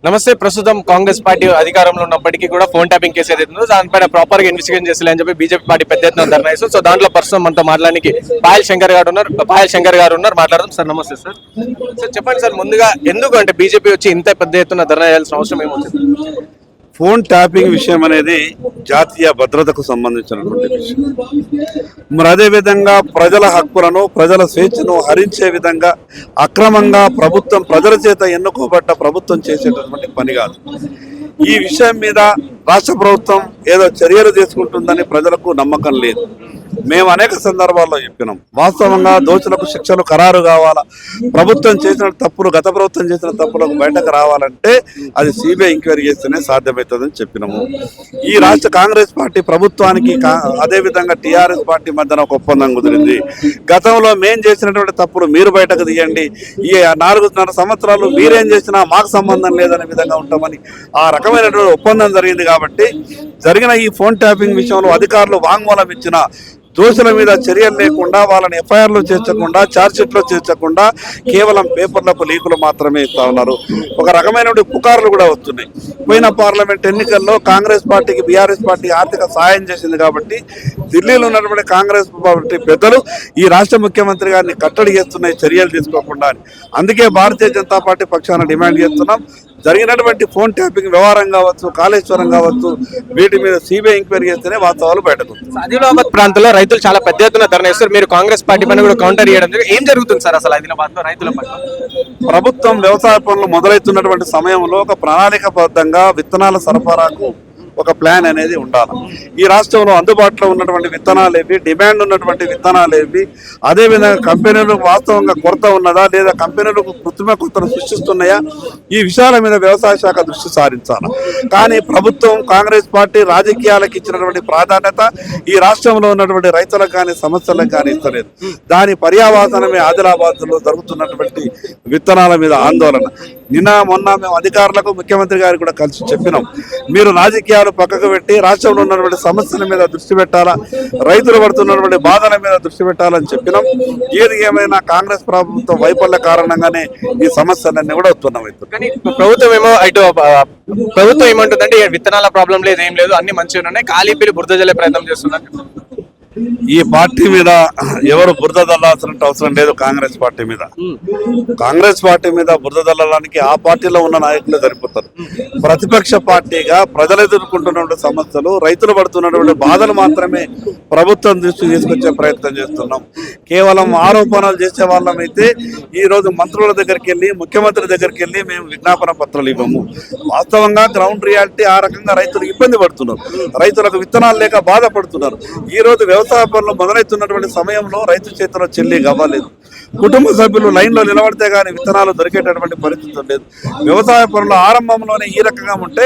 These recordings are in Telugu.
నమస్తే. ప్రస్తుతం కాంగ్రెస్ పార్టీ అధికారంలో ఉన్నప్పటికీ కూడా ఫోన్ ట్యాపింగ్ కేసు ఏదైతుందో దానిపైన ప్రాపర్ గా ఇన్వెస్టిగేషన్ చేయాలని చెప్పి బీజేపీ పార్టీ పెద్ద ఎత్తున ధర్నా చేస్తారు. సో దాంట్లో ప్రస్తుతం మనతో మాట్లాడడానికి పాయల్ శంకర్ గారు ఉన్నారు. మాట్లాడదాం. సార్ నమస్తే. సార్ చెప్పండి సార్, ముందుగా ఎందుకు అంటే బీజేపీ వచ్చి ఇంత పెద్ద ఎత్తున ధర్నా చేయాల్సిన అవసరం ఏమవుతుంది? ఫోన్ ట్యాపింగ్ విషయం అనేది జాతీయ భద్రతకు సంబంధించినటువంటి విషయం. మరి అదేవిధంగా ప్రజల హక్కులను, ప్రజల స్వేచ్ఛను హరించే విధంగా అక్రమంగా ప్రభుత్వం, ప్రజల చేత ఎన్నుకోబడ్డ ప్రభుత్వం చేసేటటువంటి పని కాదు. ఈ విషయం మీద రాష్ట్ర ప్రభుత్వం ఏదో చర్యలు తీసుకుంటుందని ప్రజలకు నమ్మకం లేదు. మేము అనేక సందర్భాల్లో చెప్పినాం, వాస్తవంగా దోషులకు శిక్షలు ఖరారు కావాలా, ప్రభుత్వం చేసిన తప్పులు, గత ప్రభుత్వం చేసిన తప్పులకు బయటకు రావాలంటే అది సిబిఐ ఎంక్వైరీ చేస్తేనే సాధ్యమవుతుందని చెప్పినాము. ఈ రాష్ట్ర కాంగ్రెస్ పార్టీ ప్రభుత్వానికి అదేవిధంగా టీఆర్ఎస్ పార్టీ మధ్యన ఒక ఒప్పందం కుదిరింది. గతంలో మేం చేసినటువంటి తప్పులు మీరు బయటకు తీయండి, ఈ 4.5 సంవత్సరాలు మీరేం చేసినా మాకు సంబంధం లేదనే విధంగా ఉంటామని ఆ రకమైనటువంటి ఒప్పందం జరిగింది. కాబట్టి జరిగిన ఈ ఫోన్ ట్యాపింగ్ విషయంలో అధికారులు వాంగ్మూలం ఇచ్చిన దోషుల మీద చర్యలు లేకుండా, వాళ్ళని ఎఫ్ఐఆర్లో చేర్చకుండా, ఛార్జ్షీట్లో చేర్చకుండా కేవలం పేపర్లకు లీకులు మాత్రమే ఇస్తా ఉన్నారు. ఒక రకమైన పుకార్లు కూడా వస్తున్నాయి. పోయిన పార్లమెంట్ ఎన్నికల్లో కాంగ్రెస్ పార్టీకి బీఆర్ఎస్ పార్టీ ఆర్థిక సాయం చేసింది కాబట్టి ఢిల్లీలో ఉన్నటువంటి కాంగ్రెస్ పార్టీ పెద్దలు ఈ రాష్ట్ర ముఖ్యమంత్రి గారిని కట్టడి చేస్తున్నాయి చర్యలు తీసుకోకుండా. అందుకే భారతీయ జనతా పార్టీ పక్షాన డిమాండ్ చేస్తున్నాం, జరిగినటువంటి ఫోన్ ట్యాపింగ్ వ్యవహారం కావచ్చు, కాళేశ్వరం కావచ్చు, వీటి మీద సిబిఐ ఎంక్వైరీ చేస్తేనే వాస్తవాలు బయటకు. ఆదిలాబాద్ ప్రాంతంలో రైతులు చాలా పెద్ద ఎత్తున ధర్నా చేస్తారు. మీరు కాంగ్రెస్ పార్టీ పైన కూడా కౌంటర్ చేయడం ఏం జరుగుతుంది సార్ అసలు ఆదిలాబాద్ లో రైతుల పట్ల? ప్రభుత్వం వ్యవసాయ పనులు మొదలవుతున్నటువంటి సమయంలో ఒక ప్రణాళికాబద్ధంగా విత్తనాల సరఫరాకు ఒక ప్లాన్ అనేది ఉండాలి. ఈ రాష్ట్రంలో అందుబాటులో ఉన్నటువంటి విత్తనాలు ఏవి, డిమాండ్ ఉన్నటువంటి విత్తనాలు ఏవి, అదేవిధంగా కంపెనీలకు వాస్తవంగా కొరత ఉన్నదా లేదా కంపెనీలకు కృత్రిమ కొరతను సృష్టిస్తున్నాయా, ఈ విషయాల మీద వ్యవసాయ శాఖ దృష్టి సారించాలి. కానీ ప్రభుత్వం, కాంగ్రెస్ పార్టీ రాజకీయాలకు ఇచ్చినటువంటి ప్రాధాన్యత ఈ రాష్ట్రంలో ఉన్నటువంటి రైతులకు కానీ సమస్యలకు కానీ ఇస్తలేదు. దాని పర్యావసనమే ఆదిలాబాద్లో జరుగుతున్నటువంటి విత్తనాల మీద ఆందోళన. నిన్న మొన్న మేము అధికారులకు, ముఖ్యమంత్రి గారికి కూడా కలిసి చెప్పినాం, మీరు రాజకీయాలు పక్కకు పెట్టి రాష్ట్రంలో ఉన్నటువంటి సమస్యల మీద దృష్టి పెట్టాలా, రైతులు పడుతున్నటువంటి బాధల మీద దృష్టి పెట్టాలని చెప్పినాం. ఏది ఏమైనా కాంగ్రెస్ ప్రభుత్వం వైఫల్య కారణంగానే ఈ సమస్యలన్నీ కూడా ఉత్పన్నమవుతుంది. కానీ ప్రభుత్వం ఏమంటుందంటే విత్తనాల ప్రాబ్లం లేదు, ఏం లేదు, అన్ని మంచిగా ఉన్నాయి, ఖాళీ పిల్లి బురద జల్లే ప్రయత్నం చేస్తున్నారు. ఈ పార్టీ మీద ఎవరు బురద చల్లాల్సిన అవసరం లేదు. కాంగ్రెస్ పార్టీ మీద బురద చల్లడానికి ఆ పార్టీలో ఉన్న నాయకులే సరిపోతారు. ప్రతిపక్ష పార్టీగా ప్రజలు ఎదుర్కొంటున్న సమస్యలు, రైతులు పడుతున్నటువంటి బాధలు మాత్రమే ప్రభుత్వం దృష్టి తీసుకొచ్చే ప్రయత్నం చేస్తున్నాం. కేవలం ఆరోపణలు చేసే వాళ్ళమైతే ఈ రోజు మంత్రుల దగ్గరికి వెళ్ళి, ముఖ్యమంత్రి దగ్గరికి వెళ్ళి మేము విజ్ఞాపన పత్రాలు ఇవ్వము. వాస్తవంగా గ్రౌండ్ రియాలిటీ ఆ రకంగా రైతులు ఇబ్బంది పడుతున్నారు, రైతులకు విత్తనాలు లేక బాధపడుతున్నారు. ఈ రోజు వ్యవసాయ పనులు మొదలవుతున్నటువంటి సమయంలో రైతు చేతిలో చెల్లి అవ్వలేదు. కుటుంబ సభ్యులు లైన్లో నిలబడితే కానీ విత్తనాలు దొరికేటటువంటి పరిస్థితి లేదు. వ్యవసాయ పనుల ఆరంభంలోనే ఈ రకంగా ఉంటే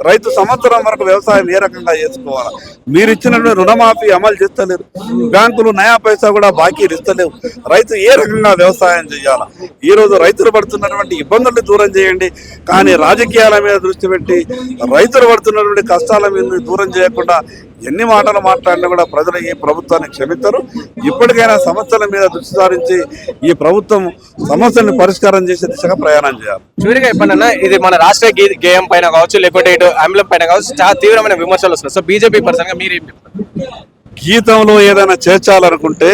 రైతు సంవత్సరం వరకు వ్యవసాయం ఏ రకంగా చేసుకోవాలి? మీరు ఇచ్చినటువంటి రుణమాఫీ అమలు చేస్తలేరు, బ్యాంకులు నయా పైసా కూడా బాకీలు ఇస్తలేవు. రైతు ఏ రకంగా వ్యవసాయం చేయాలి? ఈ రోజు రైతులు పడుతున్నటువంటి ఇబ్బందుల్ని దూరం చేయండి, కానీ రాజకీయాల మీద దృష్టి పెట్టి రైతులు పడుతున్నటువంటి కష్టాల మీద దూరం చేయకుండా ఎన్ని మాటలు మాట్లాడినా కూడా ప్రజలు ఈ ప్రభుత్వాన్ని క్షమిస్తారు. ఇప్పటికైనా సమస్యల మీద దృష్టి సారించి ఈ ప్రభుత్వం సమస్యలను పరిష్కారం చేసే దిశగా ప్రయాణం చేయాలి. చివరిగా ఎప్పుడన్నా ఇది మన రాష్ట్ర గేయం పైన కావచ్చు, లేకపోతే ఇటు ఆంగ్లం పైన కావచ్చు, చాలా తీవ్రమైన విమర్శలు వస్తున్నాయి. సో బీజేపీ పర్సన్ గా మీరేం చెప్తారు? గీతంలో ఏదైనా చేర్చాలనుకుంటే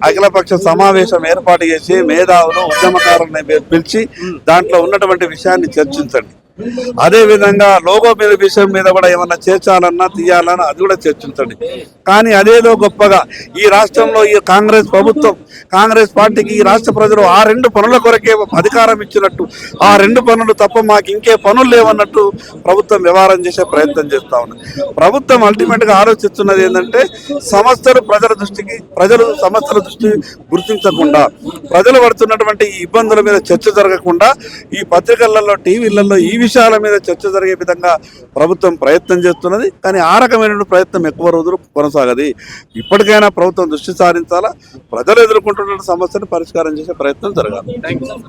అఖిలపక్ష సమావేశం ఏర్పాటు చేసి మేధావులు, ఉద్యమకారులను పిలిచి దాంట్లో ఉన్నటువంటి విషయాన్ని చర్చించండి. అదేవిధంగా లోగో మీద విషయం మీద కూడా ఏమన్నా చేర్చాలన్నా, తీయాలన్నా అది కూడా చర్చించండి. కానీ అదేదో గొప్పగా ఈ రాష్ట్రంలో ఈ కాంగ్రెస్ ప్రభుత్వం, కాంగ్రెస్ పార్టీకి ఈ రాష్ట్ర ప్రజలు ఆ 2 పనుల కొరకే అధికారం ఇచ్చినట్టు, ఆ 2 పనులు తప్ప మాకు ఇంకే పనులు లేవన్నట్టు ప్రభుత్వం వ్యవహారం చేసే ప్రయత్నం చేస్తూ ఉంది. ప్రభుత్వం అల్టిమేట్గా ఆలోచిస్తున్నది ఏంటంటే సమస్యలు ప్రజలు సమస్యల దృష్టి గుర్తించకుండా, ప్రజలు పడుతున్నటువంటి ఈ ఇబ్బందుల మీద చర్చ జరగకుండా ఈ పత్రికలలో, టీవీలలో ఈ విషయాల మీద చర్చ జరిగే విధంగా ప్రభుత్వం ప్రయత్నం చేస్తున్నది. కానీ ఆ రకమైన ప్రయత్నం ఎక్కువ రోజులు కొనసాగది. ఇప్పటికైనా ప్రభుత్వం దృష్టి సారించాలా, ప్రజలు ఎదుర్కొంటున్న సమస్యను పరిష్కారం చేసే ప్రయత్నం జరగాలి. థాంక్యూ.